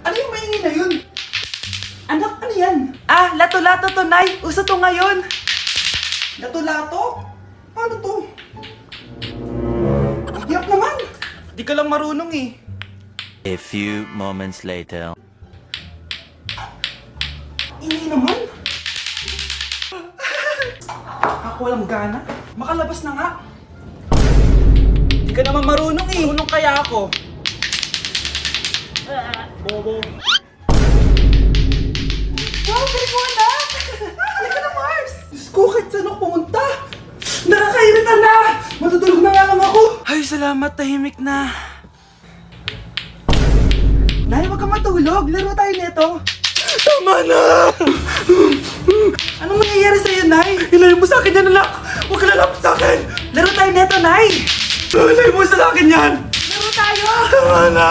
Ano yung maingay na yun? Anak, ano yan? Ah, lato-lato to, Nay. Uso to ngayon. Lato-lato? Paano to? Ang hirap naman. Di ka lang marunong eh. A few moments later. Ingay naman. Ako walang gana. Makalabas na nga. Di ka naman marunong eh. Marunong kaya ako. Bobo. Wow, galing mo anak! Halika na, Mars! Diyos ko, kahit saan ako pumunta! Nakakairita na! Matutulog na nga lang ako! Ay, salamat, tahimik na. Nay, wag kang matulog. Laro tayo nito. Tama na! Anong mangyayari sa'yo, Nay? Ilayo mo sa akin yan, anak! Huwag ka lalapit sa akin! Laro tayo nito, Nay! Ilayo mo sa akin yan! Laro tayo! Tama na!